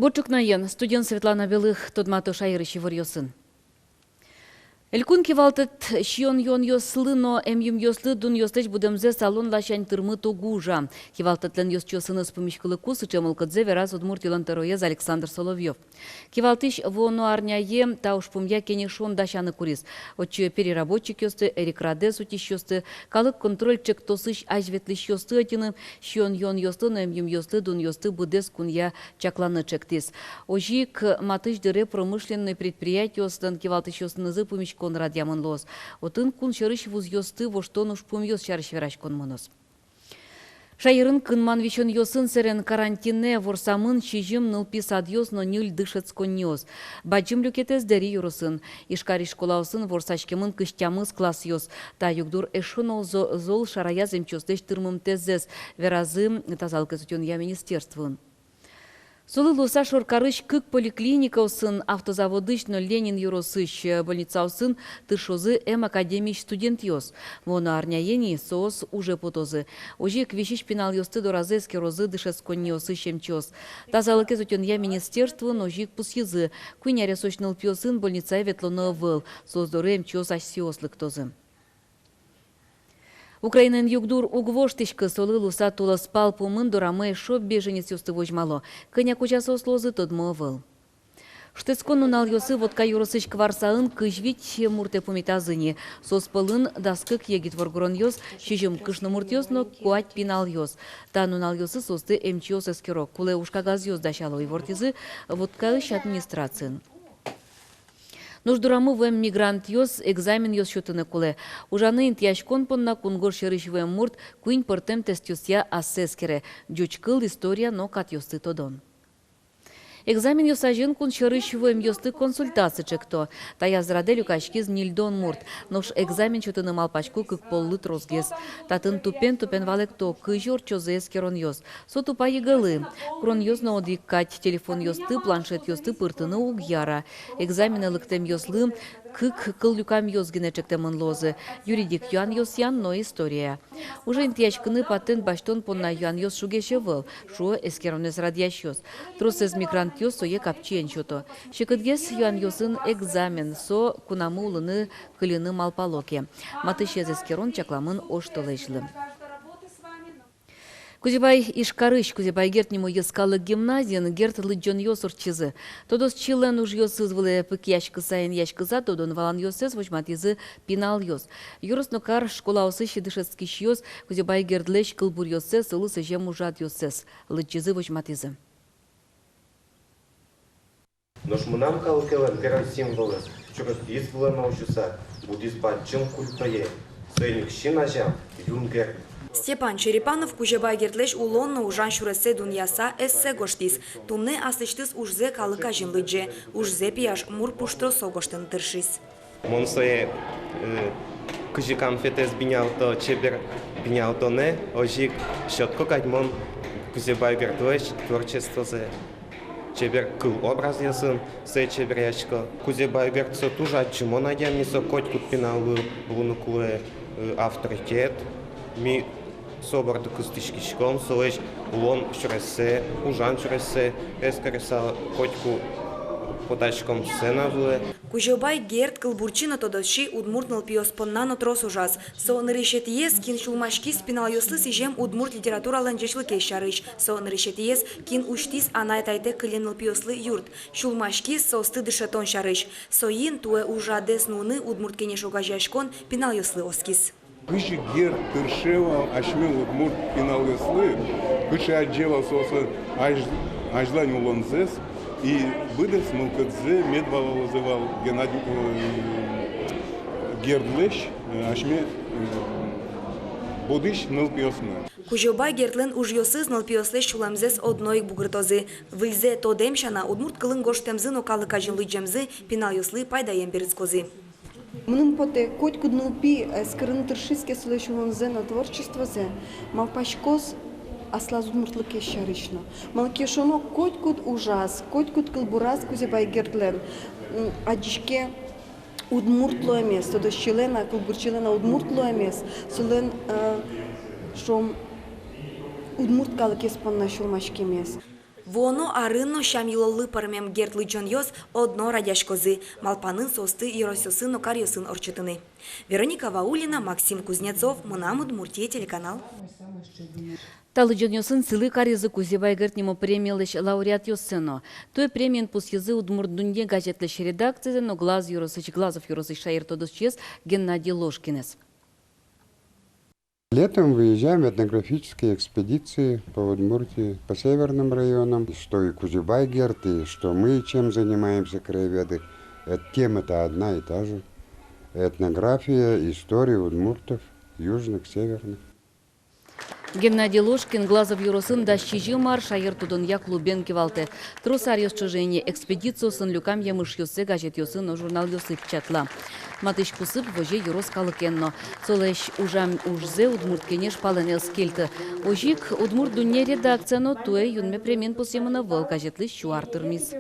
Борчукнаен, студент Светлана Белых, Тодмато Шайрыщи Варьосын. Элькун кивалтет шион йон йослы, но эмьюм йослы дун йостеч будемзе салон лашань тырмы тогужа. Кивалтетлен йосчосыны с помещкалы кусы чемалкадзе вераз удмуртилан тероез Александр Соловьев. Кивалтыш воно арняе тауш пумья кенешон дашаны курис. Отче переработчик йосты, Эрик Радес утиш йосты, калык контрольчик тосыш ажветлиш йосты атины, шион йон йосты, но эмьюм йосты дун йосты будес кунья чакланы чектис. Ожик матыш дыре промышленный предприятие остан кивалтыш йостынызы помещ Конрад Ямонлос. Отын кун шырыш вуз йосты, во что нуш пумьёс шарыш вераш конмонос. Шайырын кынман вишон йосын серен карантине ворсамын чижим нылпи садьос, но нюль дышец коньос. Баджим люкетес дери юросын. Ишкари школаусын ворсачкемын кыштямыз класс йос. Та югдур эшонол зол шарая земчостеш тырмым тезес. Веразым тазалка сутен я министерствын. Солы луса шоркарыш кык поликлиника усын, автозаводыш, но Ленин юросыш больница усын, тышозы академич студент йос. Воно арняени соос уже потозы. Ожи квишиш пинал йосты доразы скерозы дышес конни осы шемчос. Тазалыке зутен я министерство, но жик пусьезы. Куйняре сочныл пьосын больница ветлоно выл. Создоры мчос асиослык тозы. Украинен югдур угвоштишкы солы луса тула спал пумын дорамы шоп беженец юсты вожмало. Кыня кучасы ослозы тодмо выл. Штецкон нунал йосы водка юросыш кварсаын кыжвить мурте пумитазыни. Соспылын даскык егит воргрон йос, шижим кышны мурт йос, но куать пинал йос. Та нунал йосы состы эмчиос эскерок. Куле ушкагаз йос дашало и вортизы водка ищ администрациян. Нуждурамы вэм мигрант йос экзамен йос счетыны куле. Ужаны интияш конпонна кунгор шерыш вэм мурт куин портем тест йосья ассескере. Джучкыл история но кат йосты тодон. Экзамен йосажен кун шерыш вэм йосты консультации чекто. Тая зраделю качкиз нильдон мурт. Нош экзамен счетыны малпачку кык поллыт розгез. Татын тупен валекто кыжор чозес керон йос. Со тупа егалы. Крон йос на одикать телефон йосты, планшет йосты пыртыны угьяра. Экзамены лыктем йослы кык кылюкам йозгине чектемын лозы. Юридик юан йосян, но история. Уже интияшкыны патент баштон понна юан йос шугеше выл. Шо эскеронес радияш йос. Трос из мигрант йос сое капчиен чото. Шекыдгес юан йосын экзамен со кунамы улыны кылыны малпалоке. Матышез эскерон чакламын оштолешлы. Кузебай ишкарыш, Кузебай герт нему ескалы гимназиян, герт лыджон йосур чизы. Тодос чилен уж йосыз выле пык яшкы сайын яшкыза, тодон валан йосыз вочмат езы пинал йос. Юрос нокар школа осыщи дышецкиш йос, Кузебай герт лещ кылбур йосыз, ылы сыжем ужат йосыз, лыджизы вочмат езы. Нож мынам калыкелен перан символы, чурыс из вылы научуса, буддизм баджым культое, сойник шинажам, юнгер. Степан Черепанов Кузебай гертлеш улонно ужан шуресе дуньяса эссе гоштис. Тумне асыштыс ужзе калыка жинлыдже. Ужзе пияш мур пуштро согоштын тыршис. Монсое кыжи конфетес бинялто чебер бинялто не, ожик щетко кадьмон Кузебай гертлеш творчествозе. Чебер кыл образ ясын, се чеберячко. Кузебай гертсо тужат чимон адямнисо котькут пиналы лунукуле авторитет. Ми собор кыстышкичком, солеж улон шуресе, ужан шуресе, эскареса котьку потачком сцена вле. Кузебай герт кылбурчина тодоши удмуртныл пиоспоннано трос ужас. Со нырышетиес кин шулмашки спинал йослы сижем удмурт литература ланджешлыке шарыш. Со нырышетиес кин уштис анайтайте кыленыл пиослы юрт. Шулмашки со стыдышетон шарыш. Соин туэ ужадес нуны удмурт кенешогажашкон пинал йослы оскис. Кыши гер тыршева ашмел удмурт пинал йослы, кыши аджева сосы ажлань улонзес, и быдес мылкадзе медвала вызывал Геннадий гердлеш ашме бодыш нылпиосны. Кузебай гертлен уж йосыз нылпиослеш чуламзес одноик бугыртозы. Выльзе тодемшана удмурт кылын гоштемзы но калыка жинлыджемзы пинал йослы пайдаем берецкозы. Мнын поте коть куднылпи скрын тыршиске слышулонзе на творчествозе, малпашкос аслаз удмуртлыке шарышно. Малкешоно коть куд ужас, коть куд кылбураз Кузебай гертлен. Аджишке удмуртло эмес, тодос чилена, кылбурчилена удмуртло эмес, сулен шом удмурт калыкес панна шурмашке эмес. Воно арынно шам йылылы пырмем гертлы джон йос одно радяшкозы. Малпанын состы еросёсын окар йосын орчытыны. Вероника Ваулина, Максим Кузнецов, Мынам Удмуртия, телеканал. Талыджан йосын сылы каризы кузебай гертнемо премиялыш лауреат йосыно. Той премиен пусъезы Удмуртдунье газетлыш редакциясы, но Глазов юросыч шайыр тодосчес Геннадий Ложкинес. Летом выезжаем в этнографические экспедиции по Удмуртии, по северным районам, что и Кузибай-Герт, и что мы чем занимаемся, краеведы. Тема-то одна и та же. Этнография, история удмуртов, южных, северных. Геннадий Ложкин Глазов юросын да щижимар шайыр тудын як лубен кивалты. Тросар йосчыжение экспедицию сын люкам ямыш йосы газет йосы, но журнал йосы печатла. Матыш кусып воже юрос калыкенно. Солеш ужам ужзе удмурт кенеш палынел скельты. Ожик удмурт дунье редакция, но туэ юнме премен посемына выл газетлы щуартырмис.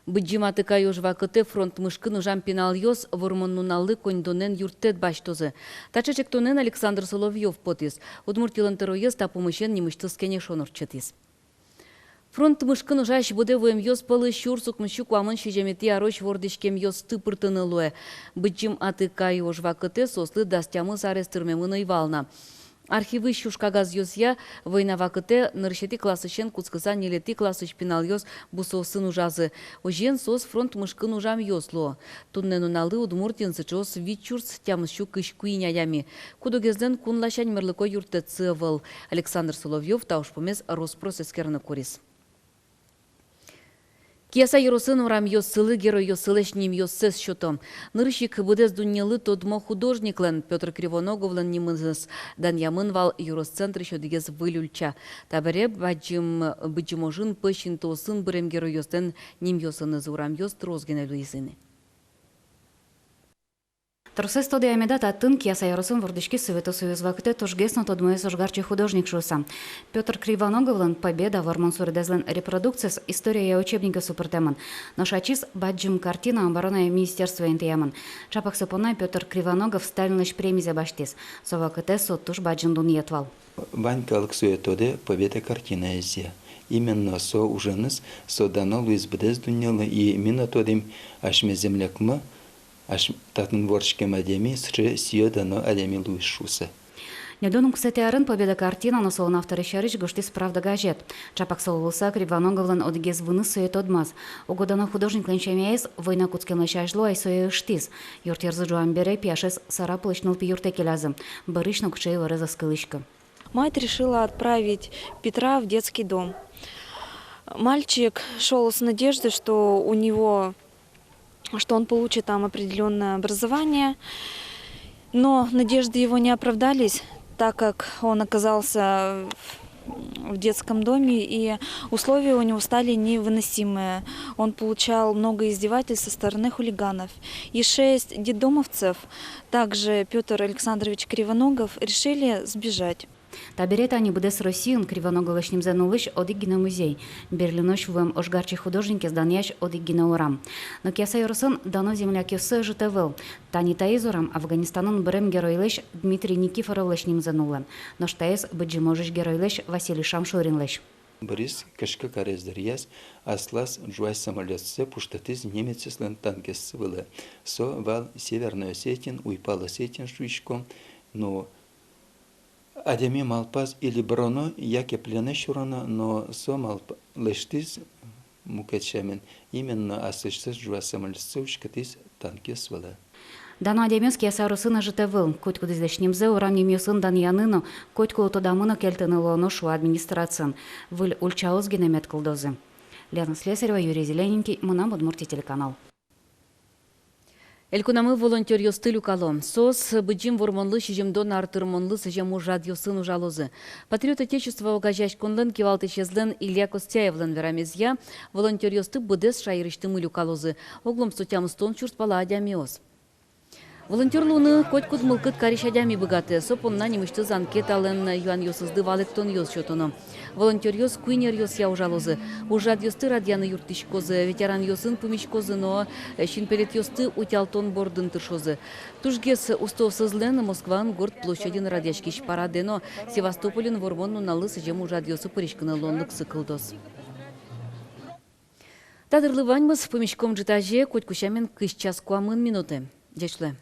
Быджиматы кайош вакыты фронт мышкын ужам пенал йос вормоннуналы коньдонен юртет баштозы. Тачечек тонен Александр Соловьев потис. Удмуртилын тыроез тапумышен немыштыз кенешон урчетис. Фронт мышкын ужаш буде воем йос палы щурсук мыщу куамын шижемети арош вордышкем йос тыпыртыны луэ. Быджим аты кайош вакыты сослы дастямыз арестырмемын ивална. Архивы щушкагаз йосья война вакыте ныршети классычен куцкыза нелети классыч пинал йос бусосын ужазы. Ожен сос фронт мышкын ужам йосло. Туннен уналы удмуртин сычос вичурс тямыщу кышкуиняями. Кудогезден кунлашань мерлыко юртецы выл. Александр Соловьев таушпомез Роспросескерны курис. Кияса йоросын урам йоссылы герой йоссылыш ним йоссес счетом. Нырщик будез дуньялы тодмо художниклен Петр Кривоноговлен нимызыс. Дан ямын вал юросцентр щодигез вылюльча. Табере баджиможын пыщин тосын бырем герой йостен ним йосыныз урам йос трозгене луизыны. Торсес тоды амедат атын Кияса йоросын вордышки Совету Союз вакыты тожгесно тодмое сожгарчы художник шуса. Петр Кривоноговлен победа вормон сурдезлен репродукцияс история я учебника супертеман. Но шачис баджим картина обороны министерства интияман. Чапах сапона Петр Кривоногов сталинлыш премия баштис. Со вакыты соттуш баджим дун етвал. Ванька Алексуетоде победа картина эзе. Именно со уженыс, со дано Луиз Бдез дуньялы и именно тодым ашме землякмы Татын ворчкем адеми сры сие дано адеми Луис Шуса. Недонум, кстати, арын победа картина, но солон авторы шарыч гоштис правда газет. Чапак солулса Кривоноговлен одгез выныс соет одмаз. Угодано художник ленчемеес война куцкен лешажло ай сое штиз. Юртерзы жуан бере пьяшес сараплышнул пиюрте келязым. Барышно кчей вареза скылышка. Мать решила отправить Петра в детский дом. Мальчик шел с надеждой, что он получит там определенное образование, но надежды его не оправдались, так как он оказался в детском доме, и условия у него стали невыносимые. Он получал много издевательств со стороны хулиганов. И 6 детдомовцев, также Петр Александрович Кривоногов, решили сбежать. Таберет они будес Россиюн Кривоноговлешним занулыш одигина музей. Берлинош вем ошгарчи художники сданьяш одигина урам. Но Кияса йоросын дано земляк йосы житевел. Тани таизорам Афганистанын бірем геройлеш Дмитрий Никифоровлешним занулан. Но штаез быджиможиш геройлеш Василий Шамшуринлеш. Борис кашка карездарияс аслас джуай самолетсе пуштатыз немецеслен танкес вылы. Со вал Северный Осетин, уйпал Осетин шуичком, но адеми малпаз или броно, яке плене шурано, но со малп лештиз мукачамен именно асышсыз джуай самолетсе ушкатыз танкес вылы. Дано адемес Кияса йорысына житевыл. Котку дизлешнимзе ураним йосын дан яныно, котку отодамыно кельтынылоно шу администрациян. Выль ульчауз генемет кылдозы. Лена Слесарева, Юрий Зелененький, Мынам Удмуртия, телеканал. Элькунамы волонтер йостылю калом. Сос быджим вормонлы шижемдон артырмонлы сыжем ужад йосын ужалозы. Патриот Отечества угажащ конлын кивалты чезлен Илья Костяевлен верамезья волонтер йосты быдес шайрыштымы люкалозы. Оглом сотям стон чурт пала адямиоз. Волонтерлуны котькуд мылкыт каришадями богаты. Сопонна немышты анкет алын юан йосызды валектон йос шотуну. Волонтер йос куинер йос яужалозы. Ужад йосты радияны юртишкозы. Ветеран йосын пумичкозы, но шинпелет йосты утялтон бордын тыршозы. Тужгес устовсызлен Москван город площадин радяшкиш парадено. Севастополин вормонну налысы жем ужад йосы пыришканы лонлык сыкылдос. Тадырлы ваньмыз помещком житаже котькушамен кыш час куамын минуты. Дешле.